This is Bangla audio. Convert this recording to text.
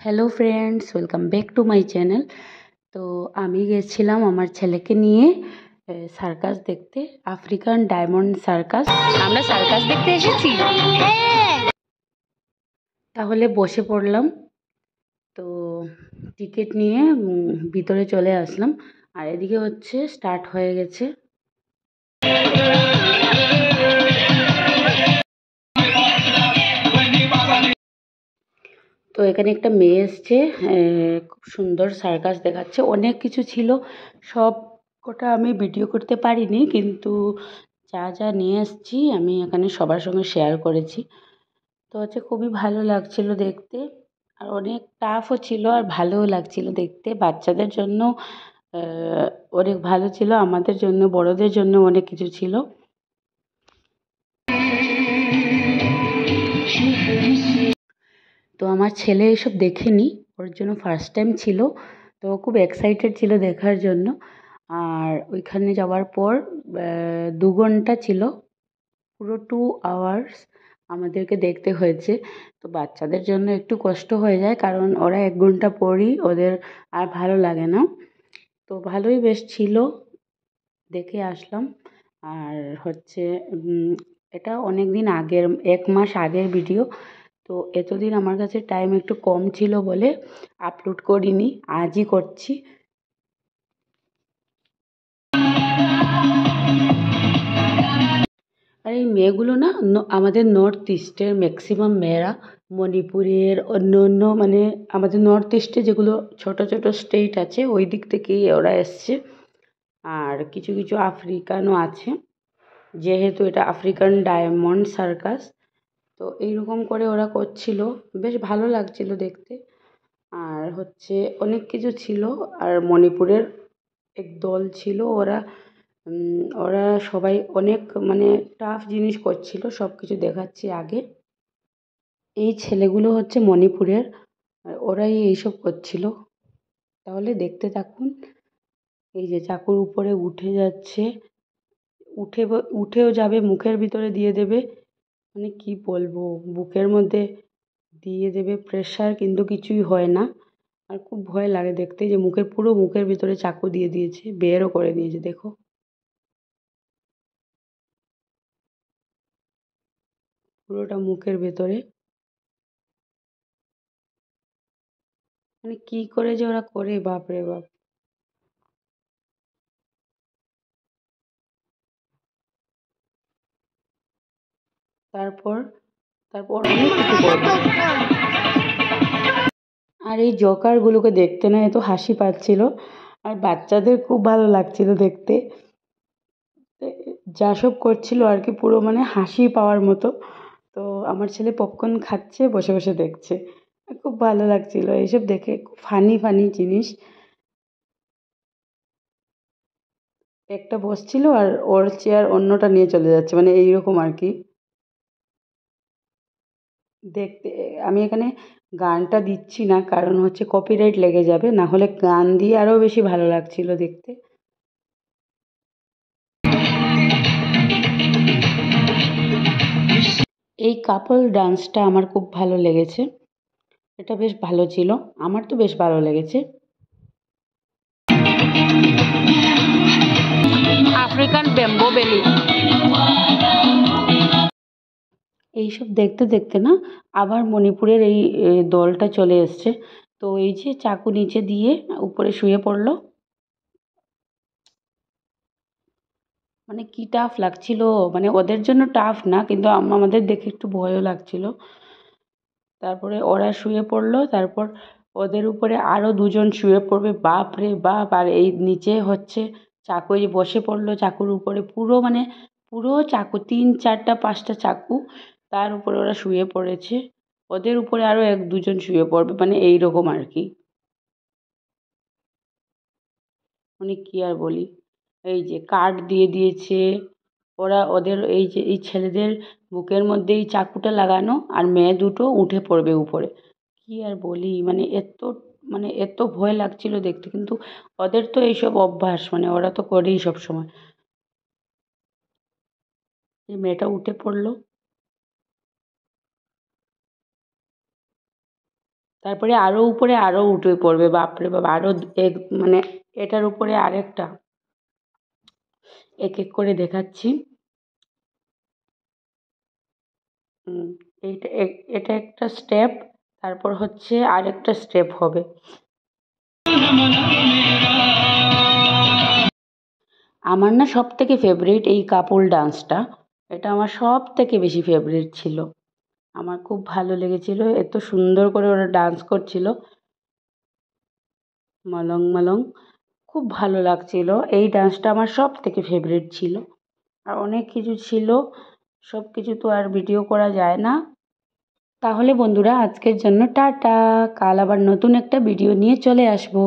Hello friends, welcome back to my channel. তো আমি গেছিলাম আমার ছেলেকে নিয়ে সার্কাস দেখতে, আফ্রিকান ডায়মন্ড সার্কাস। আমরা সার্কাস দেখতে এসেছি। তাহলে বসে পড়লাম। তো টিকিট নিয়ে ভিতরে চলে আসলাম। আর এদিকে হচ্ছে স্টার্ট হয়ে গেছে। তো এখানে একটা মেয়ে এসছে, খুব সুন্দর সার্কাস দেখাচ্ছে। অনেক কিছু ছিল, সব কটা আমি ভিডিও করতে পারিনি, কিন্তু যা যা নিয়ে এসেছি আমি এখানে সবার সঙ্গে শেয়ার করেছি। তো হচ্ছে খুবই ভালো লাগছিল দেখতে, আর অনেক টাফও ছিল আর ভালোও লাগছিল দেখতে। বাচ্চাদের জন্য অনেক ভালো ছিল, আমাদের জন্য বড়দের জন্য অনেক কিছু ছিল। তো আমার ছেলে এসব দেখেনি, ওর জন্য ফার্স্ট টাইম ছিল। তো ও খুব এক্সাইটেড ছিল দেখার জন্য। আর ওইখানে যাওয়ার পর 2 ঘন্টা ছিল, পুরো 2 আওয়ার্স আমাদেরকে দেখতে হয়েছে। তো বাচ্চাদের জন্য একটু কষ্ট হয়ে যায়, কারণ ওরা 1 ঘন্টা পরই ওদের আর ভালো লাগে না। তো ভালোই বেশ ছিল, দেখে আসলাম। আর হচ্ছে এটা অনেক দিন আগের, 1 মাস আগের ভিডিও। তো এতদিন আমার কাছে টাইম একটু কম ছিল বলে আপলোড করিনি, আজই করছি। আর এই মেয়েগুলো না আমাদের নর্থ ইস্টের ম্যাক্সিমাম মেয়েরা, মণিপুরের অন্য অন্য মানে আমাদের নর্থ ইস্টে যেগুলো ছোট ছোট স্টেট আছে ওই দিক থেকেই ওরা এসছে। আর কিছু কিছু আফ্রিকানও আছে, যেহেতু এটা আফ্রিকান ডায়মন্ড সার্কাস। তো এইরকম করে ওরা করছিল, বেশ ভালো লাগছিল দেখতে। আর হচ্ছে অনেক কিছু ছিল। আর মণিপুরের এক দল ছিল, ওরা সবাই অনেক মানে টাফ জিনিস করছিল, সব কিছু দেখাচ্ছি আগে। এই ছেলেগুলো হচ্ছে মণিপুরের, আর ওরাই এইসব করছিল। তাহলে দেখতে থাকুন। এই যে চাকুর উপরে উঠে যাচ্ছে, উঠেও যাবে, মুখের ভিতরে দিয়ে দেবে, মানে কি বলবো, বুকের মধ্যে দিয়ে দেবে প্রেশার, কিন্তু কিছুই হয় না। আর খুব ভয় লাগে দেখতে, যে পুরো মুখের ভিতরে চাকু দিয়ে দিয়েছে, বেরও করে দিয়েছে, দেখো পুরোটা মুখের ভেতরে। মানে কি করে যে ওরা করে, বাপ রে বাপ। তারপর তারপর অনেক কিছু করবে। আর এই জোকারগুলোকে দেখতে না এত হাসি পাচ্ছিল, আর বাচ্চাদের খুব ভালো লাগছিল দেখতে। যা সব করছিল আর কি, পুরো মানে হাসি পাওয়ার মতো। তো আমার ছেলে পপকর্ন খাচ্ছে, বসে বসে দেখছে। খুব ভালো লাগছিল এইসব দেখে, খুব ফানি ফানি জিনিস। একটা বসছিল আর ওর চেয়ার অন্যটা নিয়ে চলে যাচ্ছে, মানে এইরকম আর কি দেখতে। আমি এখানে গানটা দিচ্ছি না, কারণ হচ্ছে কপিরাইট লেগে যাবে, না হলে গান দিয়ে আরও বেশি ভালো লাগছিল দেখতে। এই কাপল ডান্সটা আমার খুব ভালো লেগেছে, এটা বেশ ভালো ছিল, আমার তো বেশ ভালো লেগেছে। আফ্রিকান ব্যাম্বো বেলি, এইসব দেখতে দেখতে না আবার মণিপুরের এই দলটা চলে এসছে। তো এই যে চাকু নিচে দিয়ে উপরে শুয়ে পড়লো, মানে কি টাফ লাগছিল। মানে ওদের জন্য টাফ না, কিন্তু আমাদের দেখে একটু ভয়ও লাগছিল। তারপরে ওরা শুয়ে পড়লো, তারপর ওদের উপরে আরও 2জন শুয়ে পড়বে, বাপ রে বাপ। আর এই নিচে হচ্ছে চাকু, এই যে বসে পড়লো চাকুর উপরে, পুরো মানে পুরো চাকু, 3 4 5টা চাকু, তার উপরে ওরা শুয়ে পড়েছে। ওদের উপরে আরও 1 2জন শুয়ে পড়বে, মানে এইরকম আর কি। মানে কি আর বলি, এই যে কাঠ দিয়ে দিয়েছে ওরা, ওদের এই যে এই ছেলেদের বুকের মধ্যে এই চাকুটা লাগানো, আর মেয়ে দুটো উঠে পড়বে উপরে। কি আর বলি, মানে এত ভয় লাগছিল দেখতে, কিন্তু ওদের তো এইসব অভ্যাস, মানে ওরা তো করেই সব সময়। এই মেয়েটা উঠে পড়লো, তারপরে আরও উপরে আরও উঠে পড়বে, বাপরে বাপ, আরও এক মানে এটার উপরে আরেকটা, এক এক করে দেখাচ্ছি। এইটা এটা একটা স্টেপ, তারপর হচ্ছে আরেকটা স্টেপ হবে। আমার না সব থেকে ফেভারিট এই কাপল ডান্সটা, এটা আমার সব থেকে বেশি ফেভারিট ছিল। আমার খুব ভালো লেগেছিল, এত সুন্দর করে ওরা ডান্স করছিল, মলং মলং, খুব ভালো লাগছিল। এই ডান্সটা আমার সব থেকে ফেভারিট ছিল। আর অনেক কিছু ছিল, সব কিছু তো আর ভিডিও করা যায় না। তাহলে বন্ধুরা আজকের জন্য টাটা, কাল আবার নতুন একটা ভিডিও নিয়ে চলে আসবো।